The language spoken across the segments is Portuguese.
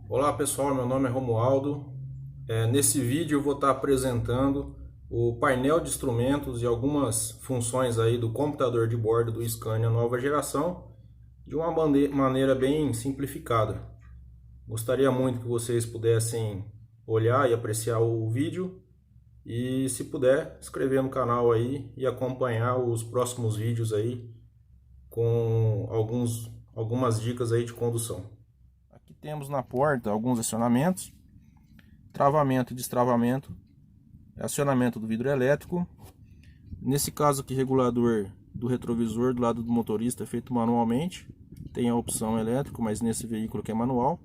Olá pessoal, meu nome é Romualdo. Nesse vídeo eu vou estar apresentando o painel de instrumentos e algumas funções aí do computador de bordo do Scania nova geração de uma maneira bem simplificada. Gostaria muito que vocês pudessem olhar e apreciar o vídeo e, se puder, inscrever no canal aí e acompanhar os próximos vídeos aí com algumas dicas aí de condução. Aqui temos na porta alguns acionamentos: travamento e destravamento, acionamento do vidro elétrico. Nesse caso aqui, regulador do retrovisor do lado do motorista é feito manualmente. Tem a opção elétrico, mas nesse veículo que é manual.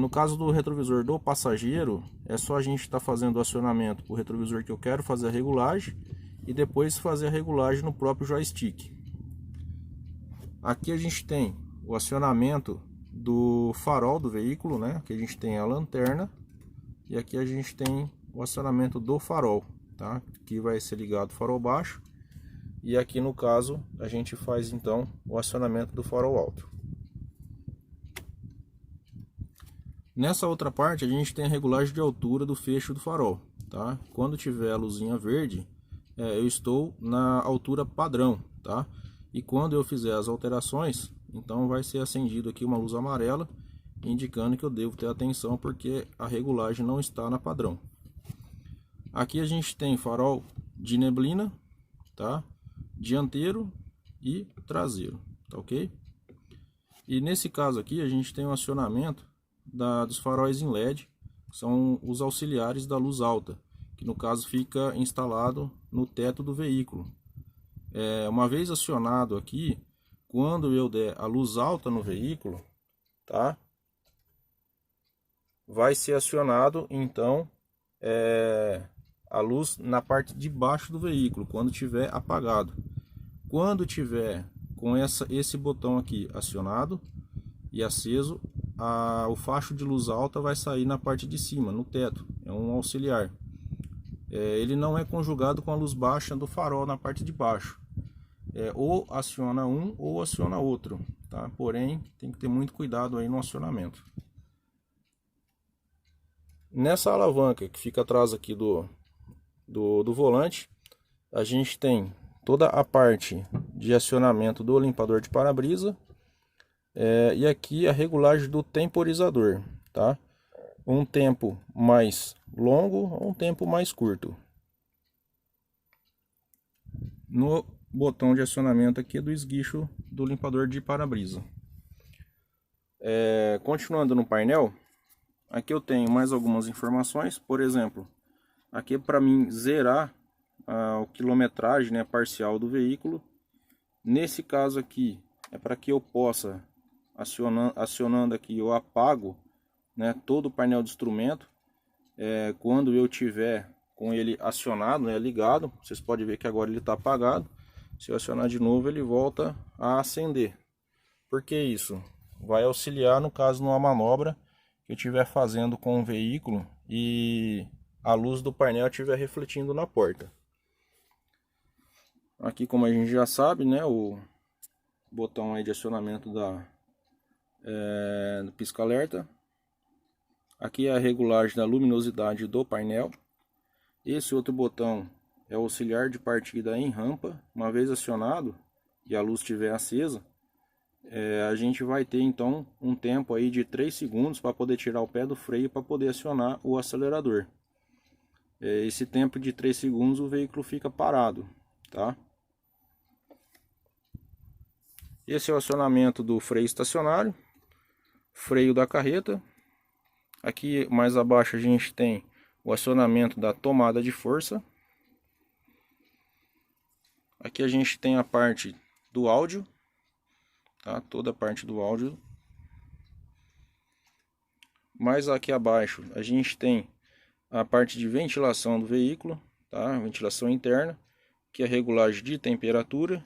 No caso do retrovisor do passageiro, é só a gente estar fazendo o acionamento para o retrovisor que eu quero fazer a regulagem e depois fazer a regulagem no próprio joystick. Aqui a gente tem o acionamento do farol do veículo, né? Aqui a gente tem a lanterna e aqui a gente tem o acionamento do farol, tá? Aqui vai ser ligado o farol baixo e aqui no caso a gente faz então o acionamento do farol alto. Nessa outra parte a gente tem a regulagem de altura do fecho do farol, tá? Quando tiver a luzinha verde, eu estou na altura padrão, tá? E quando eu fizer as alterações, então vai ser acendido aqui uma luz amarela, indicando que eu devo ter atenção porque a regulagem não está na padrão. Aqui a gente tem farol de neblina, tá? Dianteiro e traseiro, tá ok? E nesse caso aqui a gente tem um acionamento dos faróis em LED, que são os auxiliares da luz alta, que no caso fica instalado no teto do veículo. Uma vez acionado aqui, quando eu der a luz alta no veículo, tá? Vai ser acionado então a luz na parte de baixo do veículo, quando tiver apagado. Quando tiver com esse botão aqui acionado e aceso, o facho de luz alta vai sair na parte de cima, no teto, é um auxiliar. Ele não é conjugado com a luz baixa do farol na parte de baixo. Ou aciona um ou aciona outro, tá? Porém, tem que ter muito cuidado aí no acionamento. Nessa alavanca que fica atrás aqui do volante, a gente tem toda a parte de acionamento do limpador de para-brisa, e aqui a regulagem do temporizador, tá? Um tempo mais longo ou um tempo mais curto. No botão de acionamento aqui do esguicho do limpador de para-brisa. Continuando no painel, aqui eu tenho mais algumas informações. Por exemplo, aqui é para mim zerar a quilometragem, né, parcial do veículo. Nesse caso aqui é para que eu possa acionando aqui, eu apago, né, todo o painel de instrumento quando eu tiver com ele acionado, né, ligado. Vocês podem ver que agora ele está apagado. Se eu acionar de novo, ele volta a acender. Por que isso? Vai auxiliar no caso numa manobra que eu estiver fazendo com o veículo e a luz do painel estiver refletindo na porta. Aqui, como a gente já sabe, né, o botão aí de acionamento do pisca-alerta. Aqui é a regulagem da luminosidade do painel. Esse outro botão é o auxiliar de partida em rampa. Uma vez acionado e a luz estiver acesa, a gente vai ter então um tempo aí de 3 segundos para poder tirar o pé do freio para poder acionar o acelerador. Esse tempo de 3 segundos o veículo fica parado, tá? Esse é o acionamento do freio estacionário, freio da carreta. Aqui mais abaixo a gente tem o acionamento da tomada de força. Aqui a gente tem a parte do áudio, tá? Toda a parte do áudio. Mais aqui abaixo a gente tem a parte de ventilação do veículo, tá? Ventilação interna, que é a regulagem de temperatura,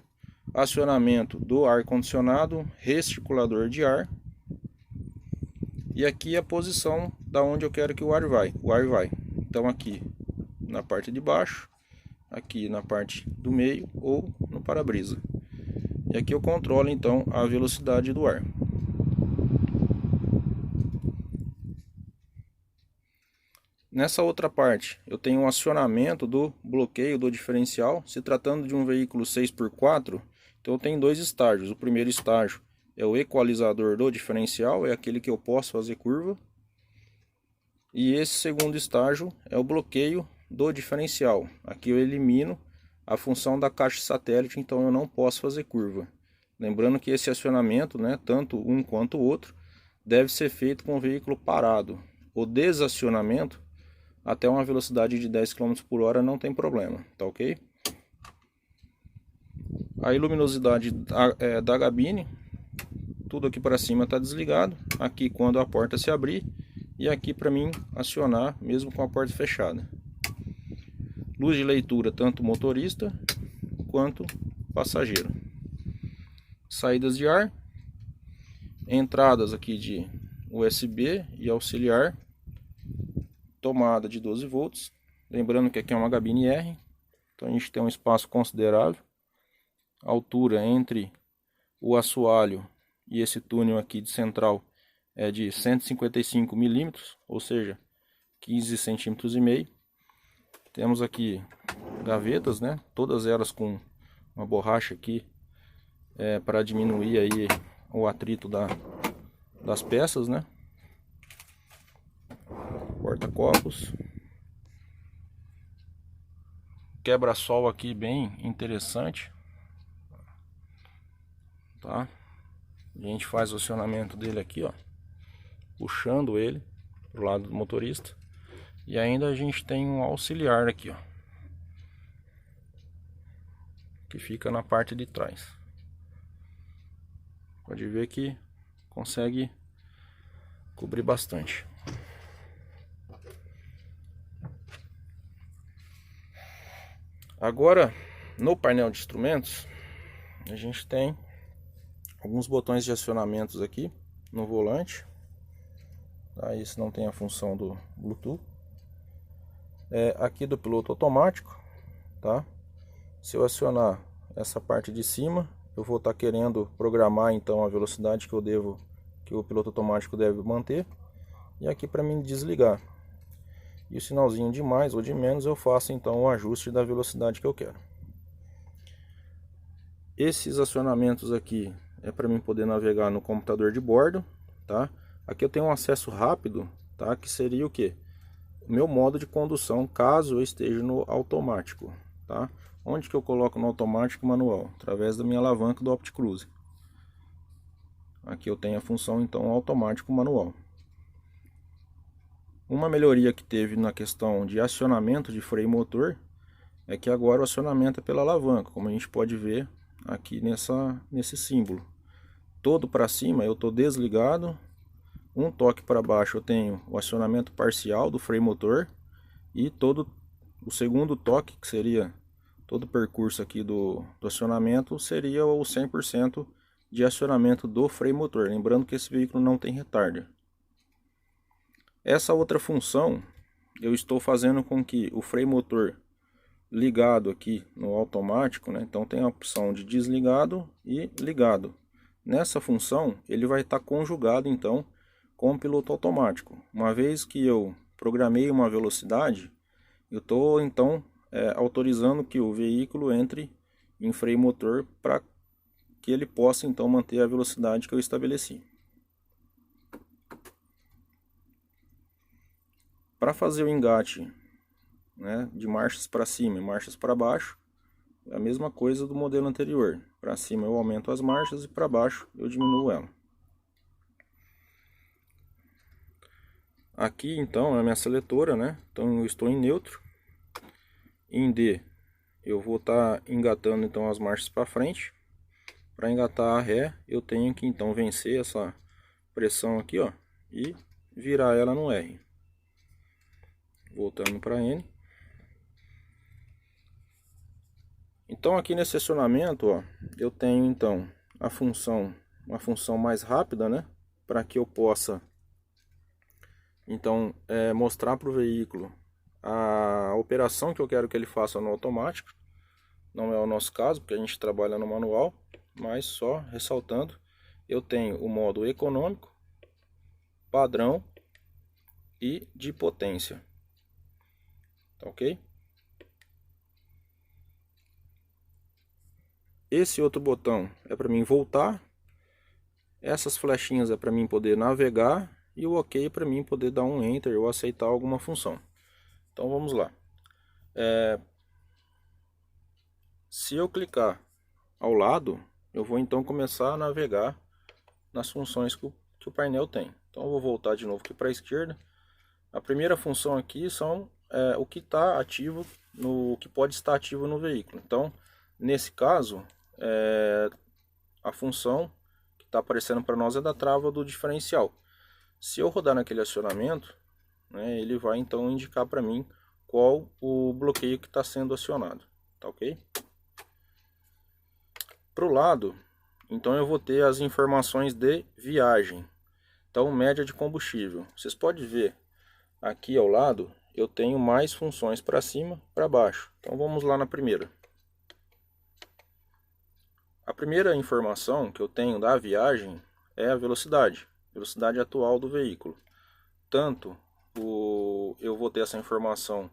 acionamento do ar-condicionado, recirculador de ar. E aqui a posição da onde eu quero que o ar vai. Então aqui na parte de baixo, aqui na parte do meio ou no para-brisa. E aqui eu controlo então a velocidade do ar. Nessa outra parte, eu tenho um acionamento do bloqueio do diferencial. Se tratando de um veículo 6x4, então eu tenho dois estágios. O primeiro estágio é o equalizador do diferencial, é aquele que eu posso fazer curva. E esse segundo estágio é o bloqueio do diferencial. Aqui eu elimino a função da caixa satélite, então eu não posso fazer curva. Lembrando que esse acionamento, né, tanto um quanto o outro, deve ser feito com o veículo parado. O desacionamento até uma velocidade de 10 km por hora não tem problema, tá ok? A luminosidade da gabine, tudo aqui para cima está desligado. Aqui quando a porta se abrir e aqui para mim acionar mesmo com a porta fechada. Luz de leitura tanto motorista quanto passageiro. Saídas de ar, entradas aqui de USB e auxiliar. Tomada de 12 volts, lembrando que aqui é uma gabine R, então a gente tem um espaço considerável. A altura entre o assoalho e esse túnel aqui de central é de 155 milímetros, ou seja, 15 centímetros e meio. Temos aqui gavetas, né? Todas elas com uma borracha aqui para diminuir aí o atrito das peças, né? Porta-copos, quebra-sol aqui bem interessante, tá? A gente faz o acionamento dele aqui, ó, puxando ele pro lado do motorista, e ainda a gente tem um auxiliar aqui, ó, que fica na parte de trás. Pode ver que consegue cobrir bastante. Agora, no painel de instrumentos, a gente tem alguns botões de acionamentos aqui no volante. Tá? Esse não tem a função do Bluetooth. Aqui do piloto automático, tá? Se eu acionar essa parte de cima, eu vou estar querendo programar então a velocidade que o piloto automático deve manter. E aqui para mim desligar. E o sinalzinho de mais ou de menos eu faço então o ajuste da velocidade que eu quero. Esses acionamentos aqui é para mim poder navegar no computador de bordo, tá? Aqui eu tenho um acesso rápido, tá? Que seria o que? O meu modo de condução caso eu esteja no automático, tá? Onde que eu coloco no automático manual? Através da minha alavanca do OptiCruise. Aqui eu tenho a função então automático manual. Uma melhoria que teve na questão de acionamento de freio motor é que agora o acionamento é pela alavanca, como a gente pode ver aqui nesse símbolo. Todo para cima eu estou desligado, um toque para baixo eu tenho o acionamento parcial do freio motor e todo o segundo toque, que seria todo o percurso aqui do acionamento, seria o 100% de acionamento do freio motor. Lembrando que esse veículo não tem retarder. Essa outra função eu estou fazendo com que o freio motor ligado aqui no automático, né? Então tem a opção de desligado e ligado. Nessa função ele vai estar conjugado então com o piloto automático. Uma vez que eu programei uma velocidade, eu estou então autorizando que o veículo entre em freio motor para que ele possa então manter a velocidade que eu estabeleci. Para fazer o engate, né, de marchas para cima e marchas para baixo, é a mesma coisa do modelo anterior. Para cima eu aumento as marchas e para baixo eu diminuo ela. Aqui então é a minha seletora, né? Então eu estou em neutro. Em D eu vou estar engatando então as marchas para frente. Para engatar a ré eu tenho que então vencer essa pressão aqui, ó, e virar ela no R. Voltando para N. Então aqui nesse acionamento, ó, eu tenho então uma função mais rápida, né, para que eu possa então mostrar para o veículo a operação que eu quero que ele faça no automático. Não é o nosso caso, porque a gente trabalha no manual, mas só ressaltando, eu tenho o modo econômico, padrão e de potência. tá ok? Esse outro botão é para mim voltar, essas flechinhas é para mim poder navegar e o OK é para mim poder dar um Enter ou aceitar alguma função. Então vamos lá. Se eu clicar ao lado, eu vou então começar a navegar nas funções que o painel tem. Então eu vou voltar de novo aqui para a esquerda. A primeira função aqui são o que está ativo, o que pode estar ativo no veículo. Então, nesse caso, a função que está aparecendo para nós é da trava do diferencial. Se eu rodar naquele acionamento, né, ele vai então indicar para mim qual o bloqueio que está sendo acionado, tá ok? Para o lado, então eu vou ter as informações de viagem. Então, média de combustível. Vocês podem ver aqui ao lado, eu tenho mais funções para cima, para baixo. Então vamos lá na primeira. A primeira informação que eu tenho da viagem é a velocidade atual do veículo. Tanto eu vou ter essa informação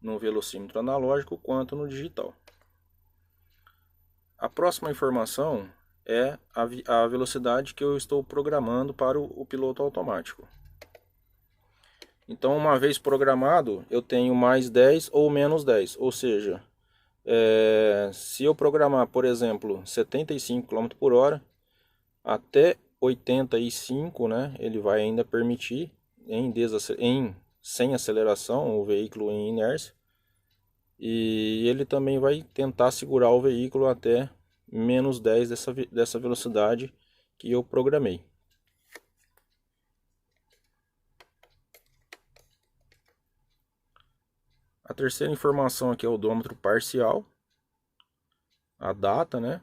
no velocímetro analógico quanto no digital. A próxima informação é a velocidade que eu estou programando para o piloto automático. Então, uma vez programado, eu tenho mais 10 ou menos 10, ou seja, se eu programar, por exemplo, 75 km por hora, até 85, né, ele vai ainda permitir, sem aceleração, o veículo em inércia, e ele também vai tentar segurar o veículo até menos 10 dessa velocidade que eu programei. A terceira informação aqui é o odômetro parcial, a data, né,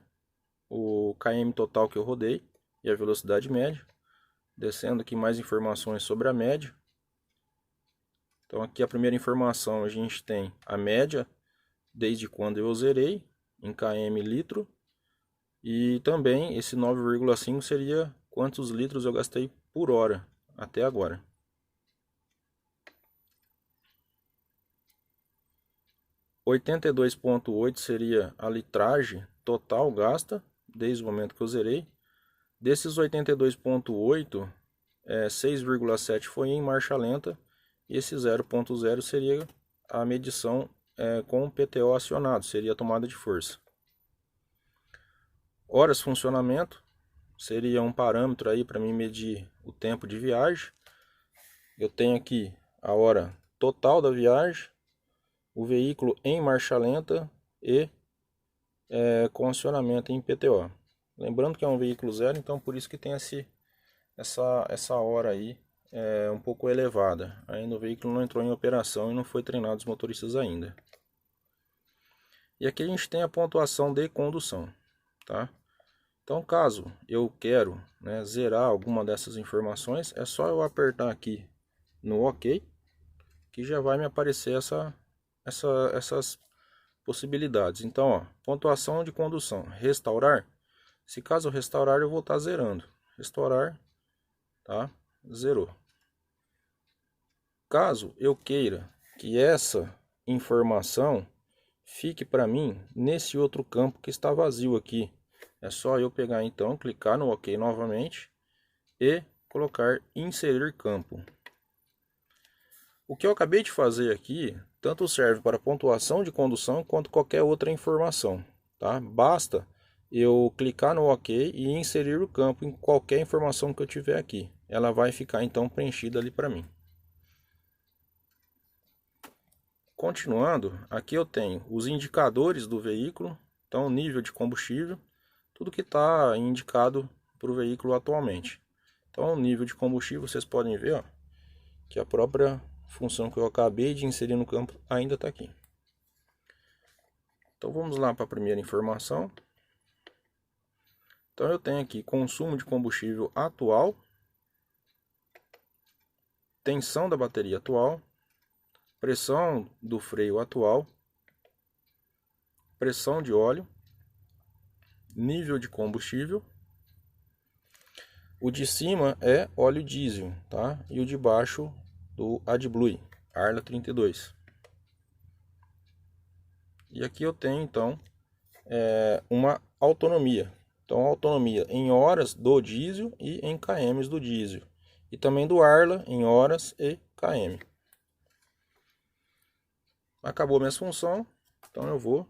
o km total que eu rodei e a velocidade média. Descendo aqui mais informações sobre a média. Então aqui a primeira informação a gente tem a média desde quando eu zerei em km litro. E também esse 9,5 seria quantos litros eu gastei por hora até agora. R$ 82,8 seria a litragem total gasta desde o momento que eu zerei. Desses 82,8, 6,7 foi em marcha lenta e esse 0,0 seria a medição com o PTO acionado, seria a tomada de força. Horas de funcionamento seria um parâmetro aí para mim medir o tempo de viagem. Eu tenho aqui a hora total da viagem, o veículo em marcha lenta e com acionamento em PTO. Lembrando que é um veículo zero, então por isso que tem essa hora aí um pouco elevada. Ainda o veículo não entrou em operação e não foi treinado os motoristas ainda. E aqui a gente tem a pontuação de condução, tá? Então caso eu quero, né, zerar alguma dessas informações, é só eu apertar aqui no OK, que já vai me aparecer essas possibilidades. Então, ó, pontuação de condução, restaurar. Se caso eu restaurar, eu vou estar zerando. Restaurar, tá? Zerou. Caso eu queira que essa informação fique para mim nesse outro campo que está vazio aqui, é só eu pegar então, clicar no OK novamente e colocar inserir campo. O que eu acabei de fazer aqui tanto serve para pontuação de condução quanto qualquer outra informação, tá? Basta eu clicar no OK e inserir o campo em qualquer informação que eu tiver aqui. Ela vai ficar então preenchida ali para mim. Continuando, aqui eu tenho os indicadores do veículo, então nível de combustível, tudo que está indicado para o veículo atualmente. Então o nível de combustível vocês podem ver, ó, que a própria função que eu acabei de inserir no campo ainda está aqui. Então vamos lá para a primeira informação. Então eu tenho aqui consumo de combustível atual, tensão da bateria atual, pressão do freio atual, pressão de óleo, nível de combustível. O de cima é óleo diesel, tá? E o de baixo do AdBlue, Arla 32. E aqui eu tenho então uma autonomia. Então, autonomia em horas do diesel e em km do diesel. E também do Arla em horas e km. Acabou a minha função. Então eu vou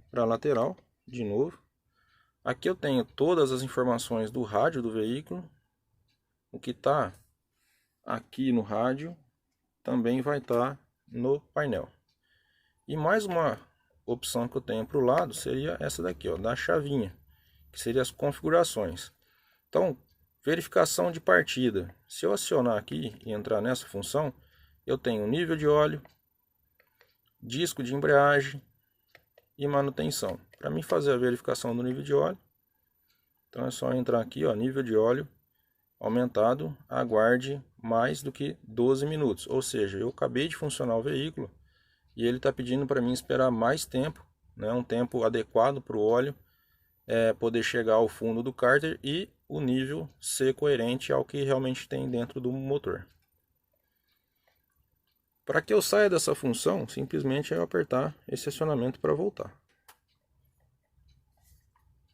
para a lateral de novo. Aqui eu tenho todas as informações do rádio do veículo. O que está aqui no rádio também vai estar no painel. E mais uma opção que eu tenho para o lado seria essa daqui, ó, da chavinha, que seria as configurações. Então, verificação de partida. Se eu acionar aqui e entrar nessa função, eu tenho nível de óleo, disco de embreagem e manutenção. Para mim fazer a verificação do nível de óleo, então é só entrar aqui, ó, nível de óleo aumentado, aguarde mais do que 12 minutos. Ou seja, eu acabei de funcionar o veículo e ele está pedindo para mim esperar mais tempo, né, um tempo adequado para o óleo poder chegar ao fundo do cárter e o nível ser coerente ao que realmente tem dentro do motor. Para que eu saia dessa função, simplesmente é eu apertar esse acionamento para voltar.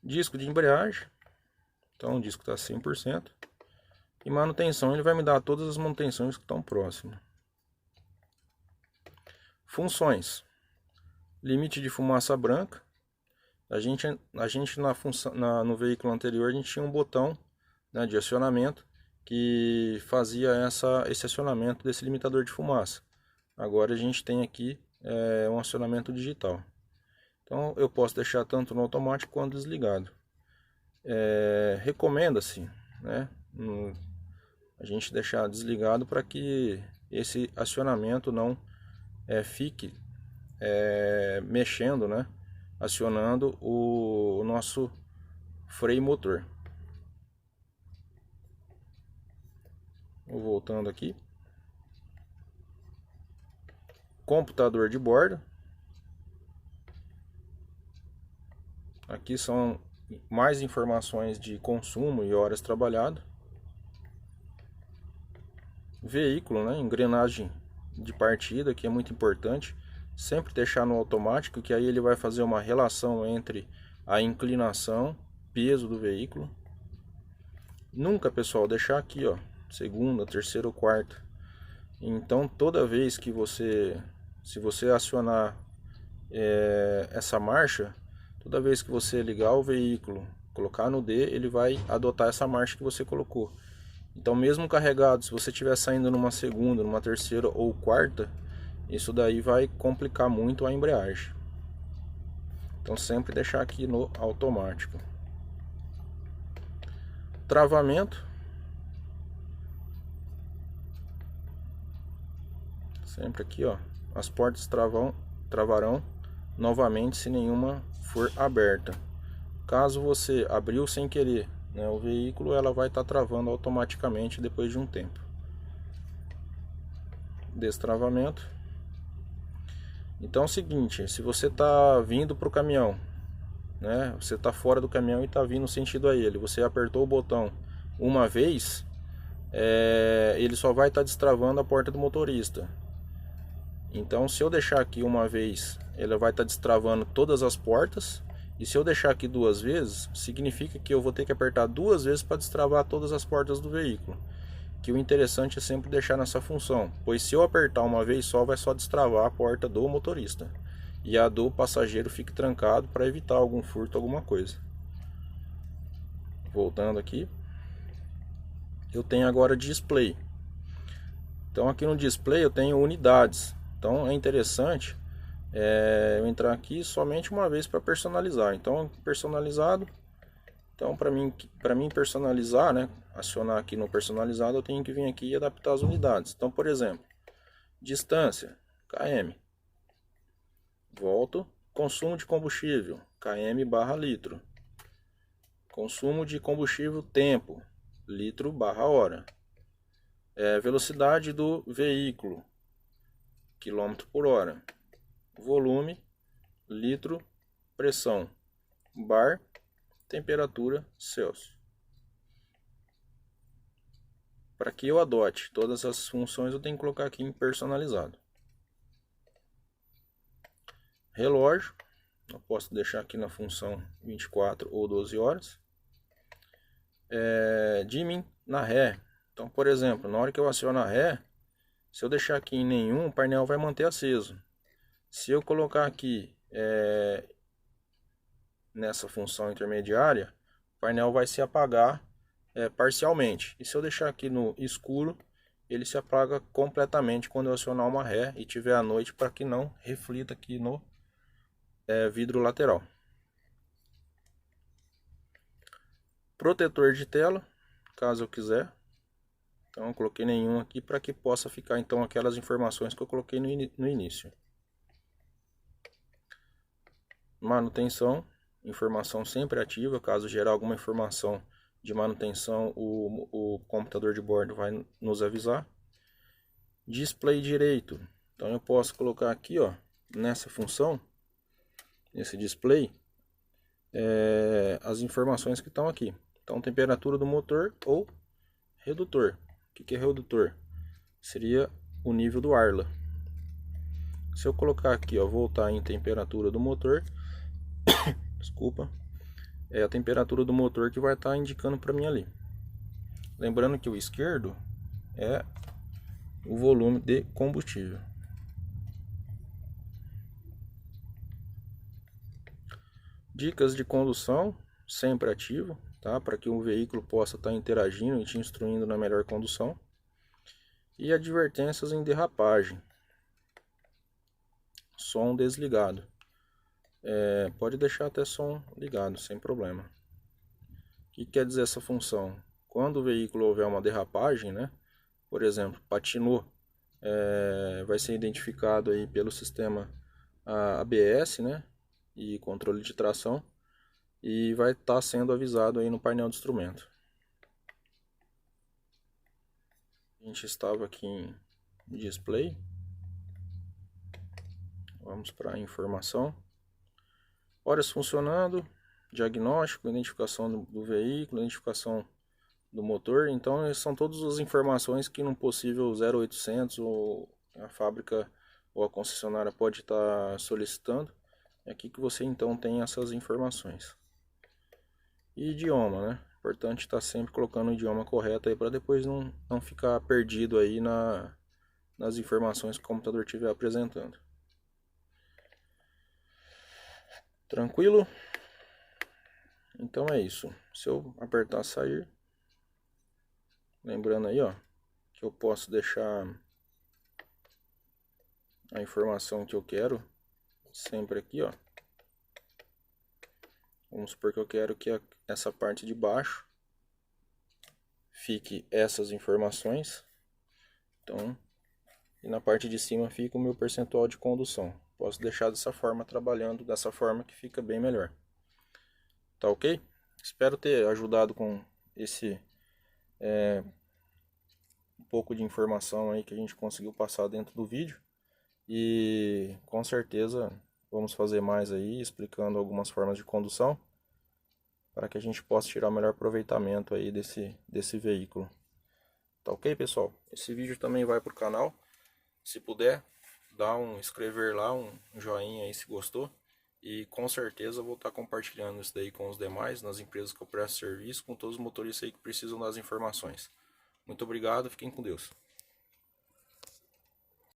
Disco de embreagem, então o disco está 100%. E manutenção, ele vai me dar todas as manutenções que estão próximas. Funções. Limite de fumaça branca. A gente no veículo anterior a gente tinha um botão, né, de acionamento que fazia esse acionamento desse limitador de fumaça. Agora a gente tem aqui um acionamento digital. Então eu posso deixar tanto no automático quanto desligado. Recomenda-se, né, a gente deixar desligado para que esse acionamento não fique mexendo, né, acionando o nosso freio motor. Vou voltando aqui. Computador de bordo. Aqui são mais informações de consumo e horas trabalhadas. Veículo, né, engrenagem de partida, que é muito importante. Sempre deixar no automático, que aí ele vai fazer uma relação entre a inclinação, peso do veículo. Nunca, pessoal, deixar aqui, ó, segunda, terceira ou quarta. Então, toda vez que se você acionar essa marcha, toda vez que você ligar o veículo, colocar no D, ele vai adotar essa marcha que você colocou. Então, mesmo carregado, se você estiver saindo numa segunda, numa terceira ou quarta, isso daí vai complicar muito a embreagem. Então, sempre deixar aqui no automático. Travamento. Sempre aqui, ó, as portas travarão novamente se nenhuma for aberta. Caso você abriu sem querer, né, o veículo, ela vai estar travando automaticamente depois de um tempo. Destravamento. Então é o seguinte, se você está vindo para o caminhão, né, você está fora do caminhão e está vindo sentido a ele, você apertou o botão uma vez, ele só vai estar destravando a porta do motorista. Então, se eu deixar aqui uma vez, ele vai estar destravando todas as portas. E se eu deixar aqui duas vezes, significa que eu vou ter que apertar duas vezes para destravar todas as portas do veículo. Que o interessante é sempre deixar nessa função, pois se eu apertar uma vez só, vai só destravar a porta do motorista. E a do passageiro fique trancado para evitar algum furto, alguma coisa. Voltando aqui. Eu tenho agora display. Então aqui no display eu tenho unidades. Então é interessante eu entrar aqui somente uma vez para personalizar. Então personalizado. Então para mim personalizar, né, acionar aqui no personalizado, eu tenho que vir aqui e adaptar as unidades. Então, por exemplo, distância, km. Volto, consumo de combustível, km/litro. Consumo de combustível, tempo, litro/hora. Velocidade do veículo, km/h. Volume, litro, pressão, bar, temperatura, Celsius. Para que eu adote todas as funções, eu tenho que colocar aqui em personalizado. Relógio, Eu posso deixar aqui na função 24 ou 12 horas. Dimming na ré. Então, por exemplo, na hora que eu aciono a ré, se eu deixar aqui em nenhum, o painel vai manter aceso. Se eu colocar aqui nessa função intermediária, o painel vai se apagar parcialmente. E se eu deixar aqui no escuro, ele se apaga completamente quando eu acionar uma ré e tiver à noite, para que não reflita aqui no vidro lateral. Protetor de tela, caso eu quiser. Então eu coloquei nenhum aqui para que possa ficar então aquelas informações que eu coloquei no início. Manutenção, informação sempre ativa. Caso gerar alguma informação de manutenção, o computador de bordo vai nos avisar. Display direito, então eu posso colocar aqui, ó, nessa função, nesse display, as informações que estão aqui. Então, temperatura do motor ou redutor. O que é redutor? Seria o nível do Arla. Se eu colocar aqui, ó, voltar em temperatura do motor, desculpa, é a temperatura do motor que vai estar indicando para mim ali. Lembrando que o esquerdo é o volume de combustível. Dicas de condução, sempre ativo, tá? Para que o veículo possa estar interagindo e te instruindo na melhor condução. E advertências em derrapagem. Som desligado. Pode deixar até som ligado, sem problema. O que quer dizer essa função? Quando o veículo houver uma derrapagem, né? Por exemplo, patinou, vai ser identificado aí pelo sistema ABS, né? E controle de tração, e vai estar sendo avisado aí no painel de instrumento. A gente estava aqui em display. Vamos para informação. Horas funcionando, diagnóstico, identificação do veículo, identificação do motor. Então são todas as informações que num possível 0800 ou a fábrica ou a concessionária pode estar solicitando. É aqui que você então tem essas informações. E idioma, né? Importante estar sempre colocando o idioma correto aí para depois não ficar perdido aí nas informações que o computador estiver apresentando. Tranquilo? Então é isso. Se eu apertar sair, lembrando aí, ó, que eu posso deixar a informação que eu quero sempre aqui, ó. Vamos supor que eu quero que essa parte de baixo fique essas informações. Então, e na parte de cima fica o meu percentual de condução. Posso deixar dessa forma, trabalhando dessa forma, que fica bem melhor. Tá ok? Espero ter ajudado com esse um pouco de informação aí que a gente conseguiu passar dentro do vídeo. E com certeza vamos fazer mais aí, explicando algumas formas de condução, para que a gente possa tirar o melhor aproveitamento aí desse veículo. Tá ok, pessoal? Esse vídeo também vai para o canal. Se puder, dá um inscrever lá, um joinha aí se gostou. E com certeza eu vou estar compartilhando isso daí com os demais, nas empresas que eu presto serviço, com todos os motoristas aí que precisam das informações. Muito obrigado, fiquem com Deus.